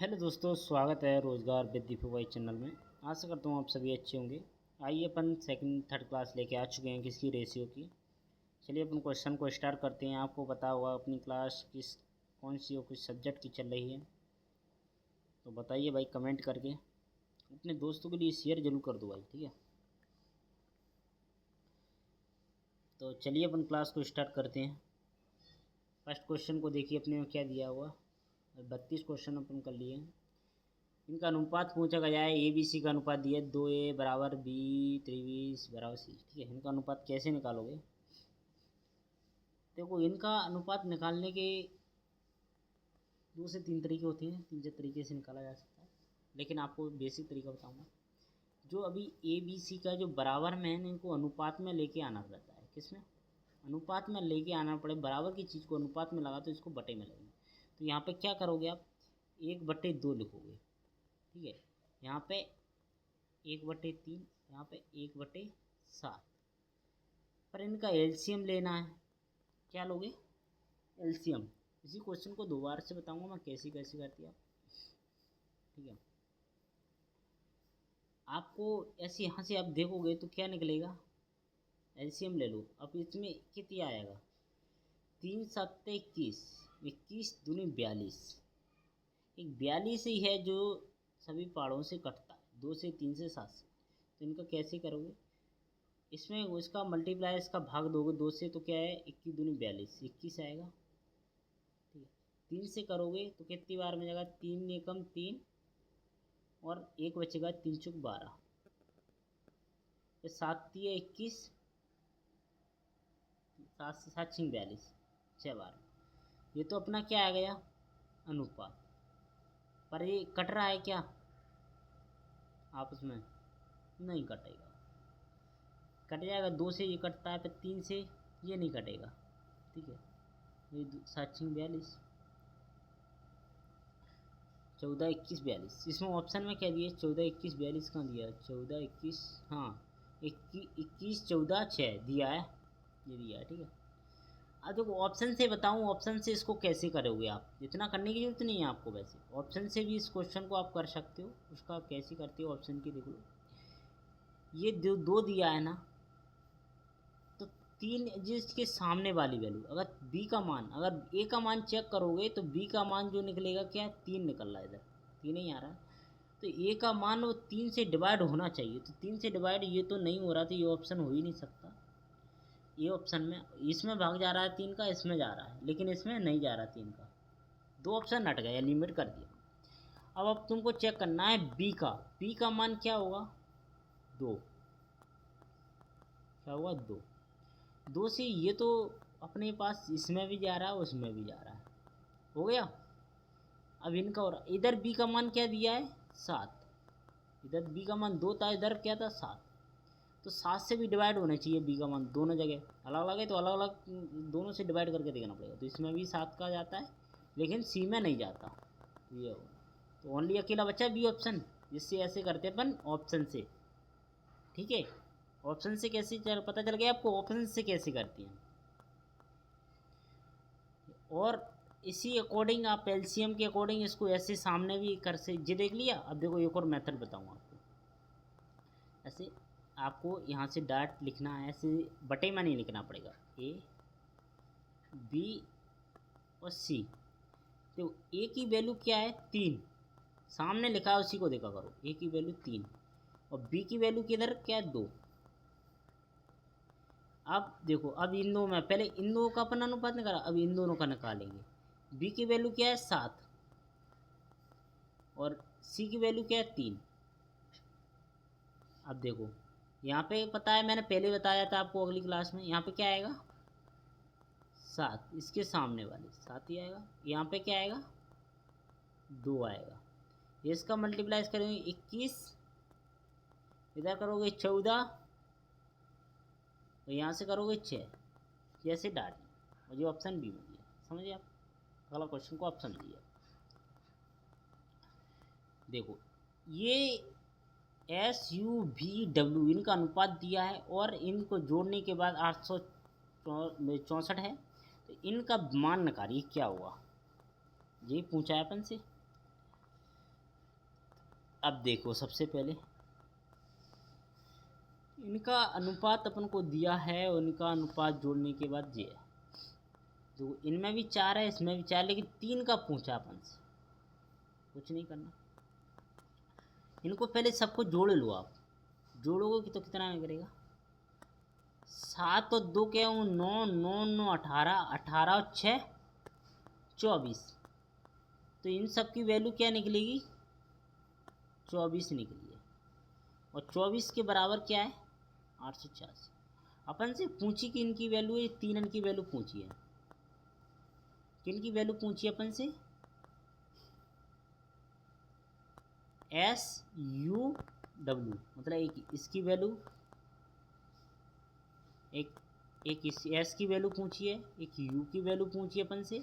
Hello दोस्तों, स्वागत है रोज़गार विद दीपू भाई चैनल में। आशा करता हूँ आप सभी अच्छे होंगे। आइए अपन सेकंड थर्ड क्लास लेके आ चुके हैं किसकी रेशियो की। चलिए अपन क्वेश्चन को स्टार्ट करते हैं। आपको पता होगा अपनी क्लास कौन सी और किस सब्जेक्ट की चल रही है, तो बताइए भाई कमेंट करके। अपने दोस्तों के लिए शेयर जरूर कर दो भाई, ठीक है। तो चलिए अपन क्लास को स्टार्ट करते हैं। फर्स्ट क्वेश्चन को देखिए अपने में क्या दिया हुआ। 32 क्वेश्चन अपन कर लिए हैं। इनका अनुपात पूछा गया है। ए बी सी का अनुपात दिया है 2A बराबर बी त्रिविश बराबर सी, ठीक है। इनका अनुपात कैसे निकालोगे? देखो, इनका अनुपात निकालने के 2 से 3 तरीके होते हैं, 3 4 तरीके से निकाला जा सकता है, लेकिन आपको बेसिक तरीका बताऊंगा। जो अभी ए बी सी का जो बराबर में है, इनको अनुपात में लेके आना रहता है। किसमें? अनुपात में लेके आना पड़े। बराबर की चीज़ को अनुपात में लगा तो इसको बटे में लगेंगे। तो यहाँ पे क्या करोगे आप? 1/2 लिखोगे, ठीक है। यहाँ पे 1/3, यहाँ पे 1/7। पर इनका एलसीएम लेना है। क्या लोगे? एलसीएम। इसी क्वेश्चन को दोबारा से बताऊंगा मैं कैसी कैसी करती है, ठीक है। आपको ऐसे यहाँ से आप देखोगे तो क्या निकलेगा? एलसीएम ले लो। अब इसमें कितना आएगा? 3 7 21, 21 दूनी 42। एक 42 ही है जो सभी पहाड़ों से कटता है, 2 से 3 से 7 से। तो इनका कैसे करोगे? इसमें उसका मल्टीप्लाई, इसका भाग दोगे 2 से, तो क्या है? 21 दूनी 42, 21 आएगा, ठीक है। 3 से करोगे तो कितनी बार में जाएगा? 3 एकम 3 और एक बचेगा 3 चौक 12, फिर 7 तिया 21, 7 से 7 छिंग 42, 6 बार। ये तो अपना क्या आ गया? अनुपात। पर ये कट रहा है क्या आपस में? नहीं कटेगा। कट जाएगा 2 से ये कटता है, फिर 3 से ये नहीं कटेगा, ठीक है। ये 7 छिंग 42, 14 21 42। इसमें ऑप्शन में क्या दिया? 14 21 42 कहाँ दिया? 14 21, हाँ, 21 14 6 दिया है, ये दिया है, ठीक है। अब देखो, ऑप्शन से बताऊँ, ऑप्शन से इसको कैसे करोगे आप? इतना करने की जरूरत नहीं है आपको। वैसे ऑप्शन से भी इस क्वेश्चन को आप कर सकते हो। उसका कैसे करते हो ऑप्शन की देख लो। ये दो दिया है ना, तो 3 जिसके सामने वाली वैल्यू, अगर बी का मान, अगर ए का मान चेक करोगे तो बी का मान जो निकलेगा क्या? 3 निकल रहा है इधर, 3 ही आ रहा है। तो ए का मान वो 3 से डिवाइड होना चाहिए, तो 3 से डिवाइड ये तो नहीं हो रहा, तो ये ऑप्शन हो ही नहीं सकता। ये ऑप्शन में, इसमें भाग जा रहा है 3 का, इसमें जा रहा है, लेकिन इसमें नहीं जा रहा 3 का। 2 ऑप्शन हट गए, लिमिट कर दिया। अब तुमको चेक करना है बी का। बी का मान क्या होगा? 2। क्या होगा? 2। 2 से ये तो अपने पास इसमें भी जा रहा है, उसमें भी जा रहा है, हो गया। अब इनका और इधर बी का मान क्या दिया है? 7। इधर बी का मान 2 था, इधर क्या था? 7। तो 7 से भी डिवाइड होना चाहिए बी का मान। दोनों जगह अलग अलग है, तो अलग अलग दोनों से डिवाइड करके देखना पड़ेगा। तो इसमें भी 7 का जाता है, लेकिन सी में नहीं जाता। ये हो, तो ओनली अकेला बचा बी ऑप्शन, जिससे ऐसे करते अपन ऑप्शन से, ठीक है। ऑप्शन से कैसे पता चल गया आपको ऑप्शन से कैसे करती हैं। और इसी अकॉर्डिंग आप एलसीएम के अकॉर्डिंग इसको ऐसे सामने भी कर से जे देख लिया। अब देखो एक और मेथड बताऊंगा आपको। ऐसे आपको यहाँ से डाट लिखना है, ऐसे बटे में नहीं लिखना पड़ेगा। ए बी और सी। तो ए की वैल्यू क्या है? 3। सामने लिखा है उसी को देखा करो। ए की वैल्यू 3 और बी की वैल्यू किधर क्या है? 2। अब देखो, अब इन दोनों में पहले इन दोनों का अपन अनुपात निकाला, अब इन दोनों का निकालेंगे। बी की वैल्यू क्या है? 7 और सी की वैल्यू क्या है? 3। अब देखो, यहाँ पे पता है, मैंने पहले बताया था आपको अगली क्लास में। यहाँ पे क्या आएगा? 7। इसके सामने वाले 7 ही आएगा। यहाँ पे क्या आएगा? 2 आएगा। ये इसका मल्टीप्लाइज करेंगे 21, इधर करोगे 14 और यहाँ से करोगे 6, जैसे डाल मुझे ऑप्शन बी मिल गया। समझिए आप? अगला क्वेश्चन को आप समझिए। देखो, ये SUVW इनका अनुपात दिया है, और इनको जोड़ने के बाद 864 है। तो इनका मान निकालिए क्या हुआ, ये पूछा है अपन से। अब देखो सबसे पहले इनका अनुपात अपन को दिया है और इनका अनुपात जोड़ने के बाद ये है। तो इनमें भी 4 है, इसमें भी 4, लेकिन 3 का पूछा अपन से। कुछ नहीं करना, इनको पहले सबको जोड़ लो। आप जोड़ोगे तो कितना करेगा? 7 और 2 क्या हूँ 9, 9 9 18, 18 और 6 24। तो इन सब की वैल्यू क्या निकलेगी? 24 निकली है। और 24 के बराबर क्या है? 886। अपन से पूछी कि इनकी वैल्यू है, 3 इनकी वैल्यू पूछी है। किन की वैल्यू पूछी है अपन से? SUW, मतलब एक इसकी वैल्यू, एक इस S की वैल्यू पूछी है, एक U की वैल्यू पूछी है अपन से,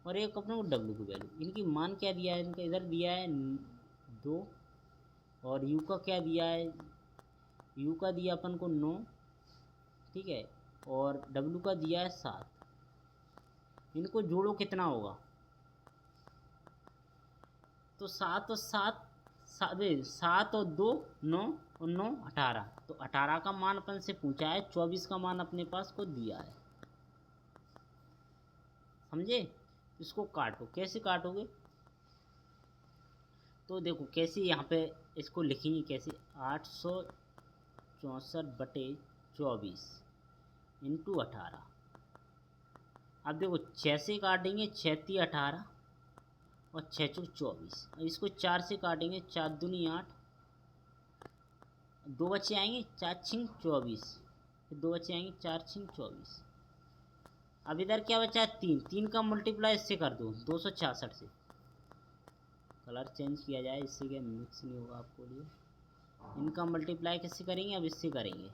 और एक अपने को W की वैल्यू। इनकी मान क्या दिया है? इनका इधर दिया है 2, और U का क्या दिया है? U का दिया अपन को 9, ठीक है, और W का दिया है 7। इनको जोड़ो कितना होगा? तो 7 और 7, 7 और 2 9, और 9 18। तो 18 का मान अपन से पूछा है, 24 का मान अपने पास को दिया है। समझे? इसको काटो। कैसे काटोगे? तो देखो कैसे यहाँ पे इसको लिखेंगे कैसे। 864/24 इंटू 18। अब देखो 6 से काटेंगे, 6 × 18 और 6 × 24। इसको 4 से काटेंगे, 4 दूनी 8, 2 बच्चे आएंगे, 4 × 24, फिर 2 बच्चे आएंगे, 4 × 24। अब इधर क्या बचा? 3। 3 का मल्टीप्लाई इससे कर दो, 266 से। कलर चेंज किया जाए, इससे क्या मिक्स नहीं होगा आपको लिए। इनका मल्टीप्लाई किससे करेंगे? अब इससे करेंगे।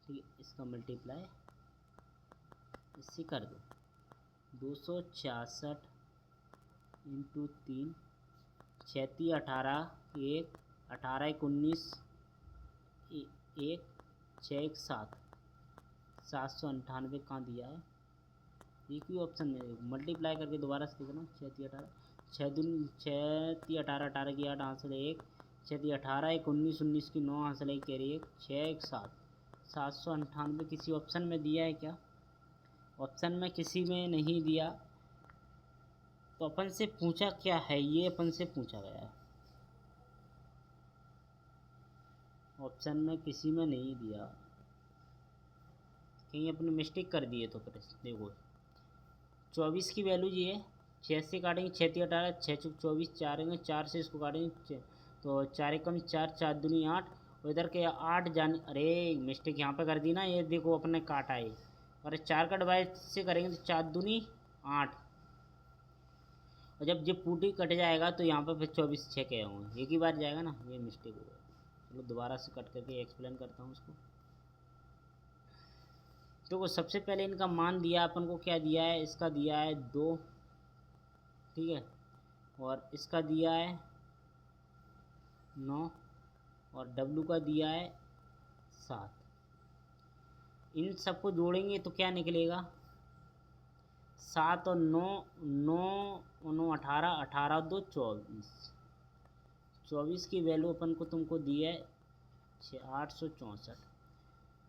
ठीक है, इसका मल्टीप्लाई इससे कर दो। 266 इंटू 3, 6 × 18 1, 18 × 19 1, 6 × 7, 798 कहाँ दिया है? एक भी ऑप्शन में मल्टीप्लाई करके दोबारा से देखना। 6 × 18, 6 दूनी 6 × 18, 18 की 8 हासिल 1, 6 × 18 1, 19, 19 की 9 हासिल 1, कैरी 1, 6 × 7, 798। किसी ऑप्शन में दिया है क्या? ऑप्शन में किसी में नहीं दिया। तो अपन से पूछा क्या है? ये अपन से पूछा गया है, ऑप्शन में किसी में नहीं दिया। कहीं अपने मिस्टेक कर दिए तो फिर देखो 24 की वैल्यू ये है। 6 से काटेंगे, 6 × 18, 6 × 24, 4 होंगे, 4 से इसको काटेंगे, तो 4 × 4, 4 दूनी 8, और इधर के 8 जाने। अरे मिस्टेक यहाँ पे कर दी ना, ये देखो अपने काटा है। और 4 का डिवाइड से करेंगे तो 4 दूनी 8, और जब पूटी कट जाएगा तो यहाँ पर फिर 24 6 के होंगे, एक ही बार जाएगा ना, ये मिस्टेक हो गया। चलो दोबारा से कट करके एक्सप्लेन करता हूँ उसको। तो वो सबसे पहले इनका मान दिया अपन को, क्या दिया है? इसका दिया है 2, ठीक है, और इसका दिया है 9, और W का दिया है 7। इन सबको जोड़ेंगे तो क्या निकलेगा? 7 और 9, 9 और 9 18, 18 2 24। 24 की वैल्यू अपन को तुमको दी है 864,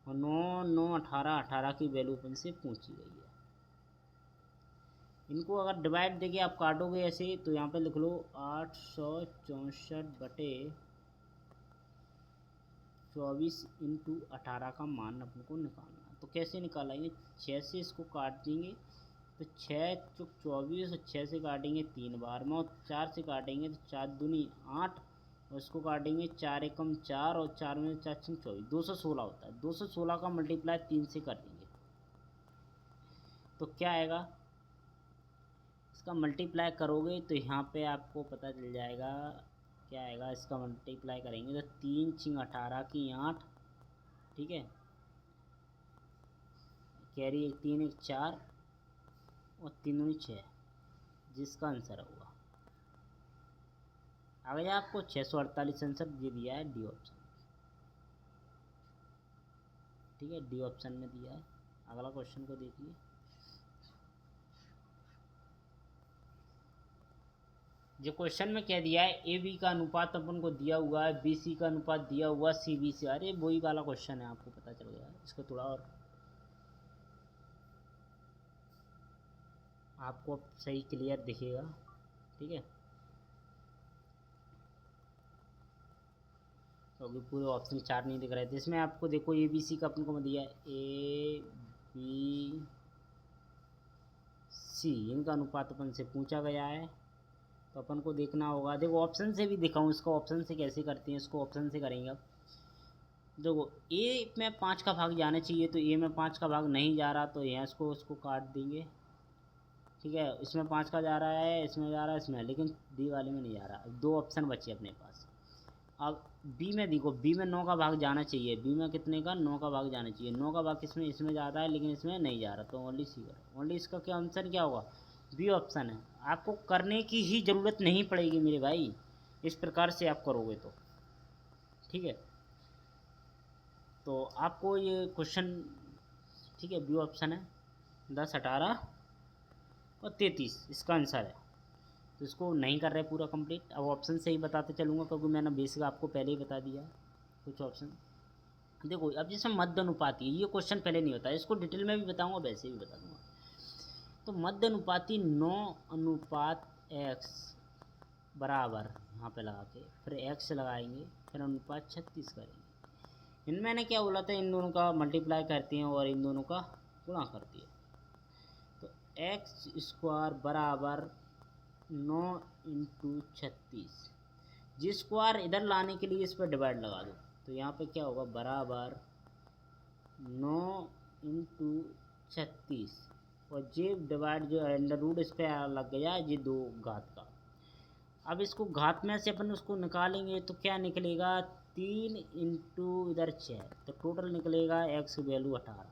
और 9 9 18, 18 की वैल्यू अपन से पूछी गई है। इनको अगर डिवाइड देके आप काटोगे ऐसे, तो यहाँ पे लिख लो 864/24 इंटू 18 का मान अपन को निकालना। तो कैसे निकालेंगे? 6 से इसको काट देंगे, तो 6 × 24, और 6 से काटेंगे 3 बार में, और 4 से काटेंगे तो 4 दूनी 8, और इसको काटेंगे 4 × 4, और 4 में 4 × 24, 216 होता है। 216 का मल्टीप्लाई 3 से कर देंगे तो क्या आएगा? इसका मल्टीप्लाई करोगे तो यहाँ पे आपको पता चल जाएगा क्या आएगा। इसका मल्टीप्लाई करेंगे तो 3 × 18 की 8, ठीक है, कैरी 1 3 1 4, और 3 6, जिसका आंसर होगा आ गया आपको 648 आंसर। ये दिया है डी ऑप्शन, ठीक है, डी ऑप्शन में दिया है। अगला क्वेश्चन को देखिए। जो क्वेश्चन में क्या दिया है, ए बी का अनुपात अपन को दिया हुआ है, बी सी का अनुपात दिया हुआ, सी बी से, अरे वही वाला क्वेश्चन है, आपको पता चल गया। इसको थोड़ा और आपको अब सही क्लियर दिखेगा, ठीक है। तो अभी पूरे ऑप्शन 4 नहीं दिख रहे थे इसमें आपको। देखो ए बी सी का अपन को दिया है, ए बी सी, इनका अनुपात अपन से पूछा गया है, तो अपन को देखना होगा। देखो ऑप्शन से भी दिखाऊँ इसको, ऑप्शन से कैसे करते हैं इसको, ऑप्शन से करेंगे अब। देखो ए में 5 का भाग जाना चाहिए, तो ए में 5 का भाग नहीं जा रहा, तो यहाँ इसको उसको काट देंगे, ठीक है। इसमें 5 का जा रहा है, इसमें जा रहा है, इसमें, लेकिन डी वाले में नहीं जा रहा। अब 2 ऑप्शन बचे अपने पास। अब बी में देखो, बी में 9 का भाग जाना चाहिए, बी में कितने का, 9 का भाग जाना चाहिए। 9 का भाग किसमें, इसमें जाता है, लेकिन इसमें नहीं जा रहा, तो ओनली सी करो। ओनली इसका क्या आंसर क्या होगा, बी ऑप्शन है। आपको करने की ही ज़रूरत नहीं पड़ेगी मेरे भाई, इस प्रकार से आप करोगे तो, ठीक है। तो आपको ये क्वेश्चन, ठीक है, बी ऑप्शन है। 10, 18 और 33 इसका आंसर है। तो इसको नहीं कर रहे पूरा कंप्लीट। अब ऑप्शन से ही बताते चलूँगा, क्योंकि मैंने बेसिक आपको पहले ही बता दिया कुछ ऑप्शन। देखो अब जैसे मध्य अनुपाती, ये क्वेश्चन पहले नहीं होता, इसको डिटेल में भी बताऊँगा, वैसे भी बता दूँगा। तो मध्य अनुपाती 9 अनुपात x बराबर, यहाँ पे लगा के फिर x लगाएंगे, फिर अनुपात 36 करेंगे। इनमें मैंने क्या बोला था, इन दोनों का मल्टीप्लाई करती हैं और इन दोनों का गुणा करती है। तो x² बराबर 9 इंटू 36, जी स्क्वायर इधर लाने के लिए इस पर डिवाइड लगा दो, तो यहाँ पे क्या होगा, बराबर 9 इंटू 36, और जे डिवाइड जो अंडर रूट इस पर लग गया, ये 2 घात का। अब इसको घात में से अपन उसको निकालेंगे, तो क्या निकलेगा, 3 इंटू इधर 6, तो टोटल निकलेगा x की वैल्यू 18,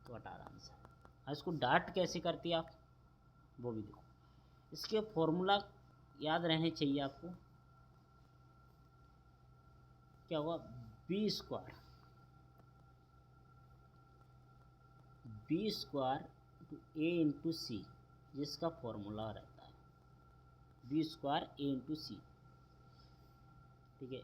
तो 18 आंसर। अब इसको डाट कैसे करती है आप, वो भी देखो। इसके फॉर्मूला याद रहने चाहिए आपको। क्या होगा, b² ए इंटू सी, जिसका फॉर्मूला रहता है b² ए इंटू सी, ठीक है।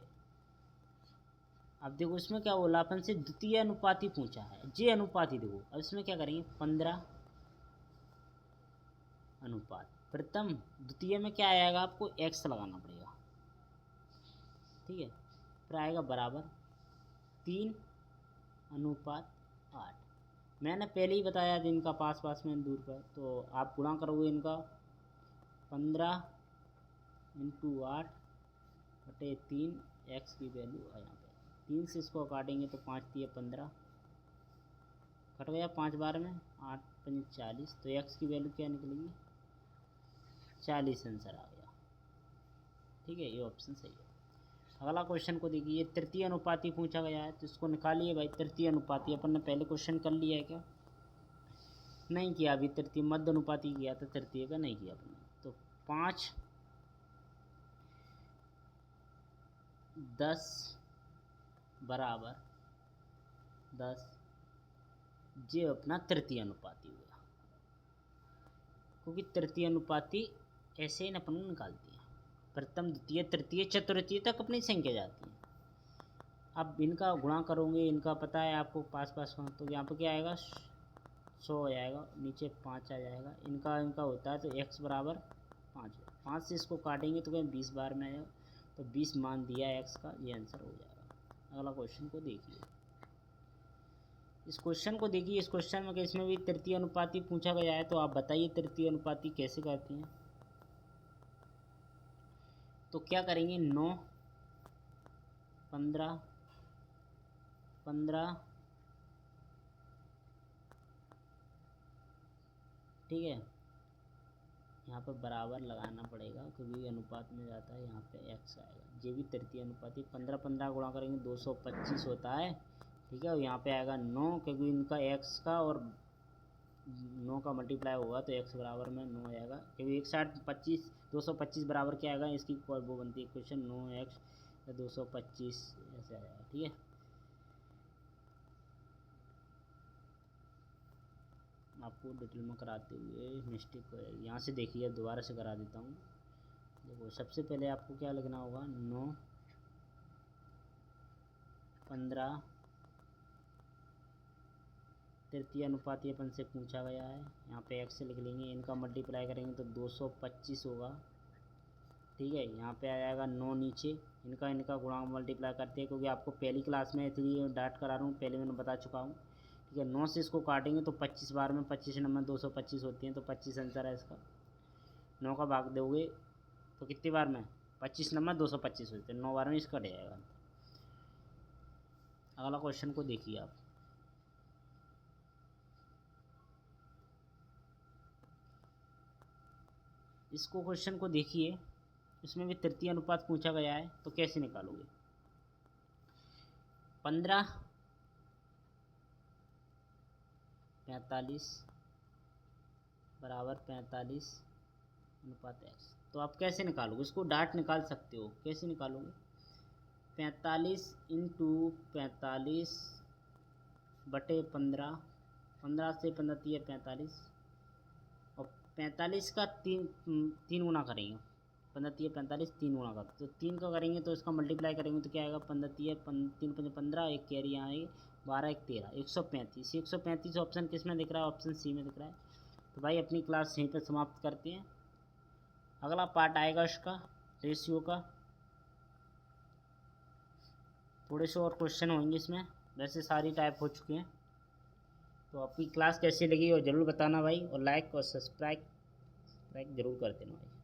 अब देखो इसमें क्या बोला, अपन से द्वितीय अनुपाती पूछा है, जे अनुपाती। देखो अब इसमें क्या करेंगे, 15 अनुपात प्रथम, द्वितीय में क्या आएगा, आपको x लगाना पड़ेगा, ठीक है। फिर आएगा बराबर 3 अनुपात 8। मैंने पहले ही बताया था इनका पास पास में दूर पर, तो आप गुणा करोगे इनका, 15 इंटू 8 बटे 3, x की वैल्यू है यहाँ पे 3 से इसको काटेंगे, तो 5 3 15 कट गया, 5 बार में 8 5 40, तो x की वैल्यू क्या निकलेगी, 40 आंसर आ गया, ठीक है। ये ऑप्शन सही है। अगला क्वेश्चन को देखिए, तृतीय अनुपाती पूछा गया है, तो इसको निकालिए भाई। तृतीय अनुपाती अपन ने पहले क्वेश्चन कर लिया है क्या, नहीं किया अभी। तृतीय मध्य अनुपाती किया था, तृतीय का नहीं किया अपने। तो 5 10 बराबर 10, ये अपना तृतीय अनुपाती हुआ, क्योंकि तृतीय अनुपाती ऐसे ही अपन निकालती है, प्रथम द्वितीय तृतीय चतुर्थी तक अपनी संख्या जाती है। अब इनका गुणा करोगे, इनका पता है आपको पास पास का, तो यहाँ पर क्या आएगा, 100 हो जाएगा, नीचे 5 आ जाएगा। इनका इनका होता है, तो x बराबर 5 से इसको काटेंगे, तो कहीं 20 बार में आएगा, तो 20 मान दिया x का, ये आंसर हो जाएगा। अगला क्वेश्चन को देखिए, इस क्वेश्चन को देखिए। इस क्वेश्चन में इसमें भी तृतीय अनुपाती पूछा गया है, तो आप बताइए तृतीय अनुपाती कैसे करते हैं। तो क्या करेंगे, 9 15 15, ठीक है। यहाँ पर बराबर लगाना पड़ेगा, क्योंकि अनुपात में जाता है, यहाँ पे x आएगा। ये भी तृतीय अनुपाती, 15 15 गुणा करेंगे 225 होता है, ठीक है। और यहाँ पे आएगा 9, क्योंकि इनका x का और 9 का मल्टीप्लाई होगा, तो x बराबर में 9 आएगा, क्योंकि 125 225 बराबर क्या आएगा, इसकी वो बनती है इक्वेशन 9x 225 ऐसे आएगा, ठीक है। आपको डिटेल में कराते हुए मिस्टेक हो जाएगी। यहाँ से देखिए, अब दोबारा से करा देता हूँ। देखो सबसे पहले आपको क्या लिखना होगा, 9 15 तृतीय अनुपाती अपन से पूछा गया है। यहाँ पे x से लिख लेंगे, इनका मल्टीप्लाई करेंगे तो 225 होगा। ठीक है, यहाँ पे आ जाएगा 9 नीचे, इनका गुणांक मल्टीप्लाई करते हैं, क्योंकि आपको पहली क्लास में इसलिए डाट करा रहा हूँ, पहले मैंने बता चुका हूँ। ठीक है, 9 से इसको काटेंगे तो 25 बार में 25 नंबर 225 होती हैं, तो 25 आंसर है इसका। 9 का भाग दोगे तो कितनी बार में 25 नंबर 225 होते हैं, 9 बार में इसका कट जाएगा। अगला क्वेश्चन को देखिए आप। इसको क्वेश्चन को देखिए, इसमें भी तृतीय अनुपात पूछा गया है, तो कैसे निकालोगे। 15 45 बराबर 45 अनुपात x। तो आप कैसे निकालोगे इसको, डाट निकाल सकते हो। कैसे निकालोगे, 45 इंटू 45 बटे 15, 15 से 15 तीन 45, और 45 का तीन गुना करेंगे, 15 तीन 45 तीन गुना कर, तो 3 का करेंगे तो इसका मल्टीप्लाई करेंगे तो क्या आएगा, 15 तीन 15, एक कैरी यहाँ आएगी, 12 एक 13, 135। 135 ऑप्शन किस में दिख रहा है, ऑप्शन सी में दिख रहा है। तो भाई अपनी क्लास यहीं पर समाप्त करते हैं। अगला पार्ट आएगा इसका रेशियो का, थोड़े से और क्वेश्चन होंगे इसमें, वैसे सारी टाइप हो चुके हैं। तो आपकी क्लास कैसी लगी और ज़रूर बताना भाई, और लाइक और सब्सक्राइब जरूर कर देना भाई।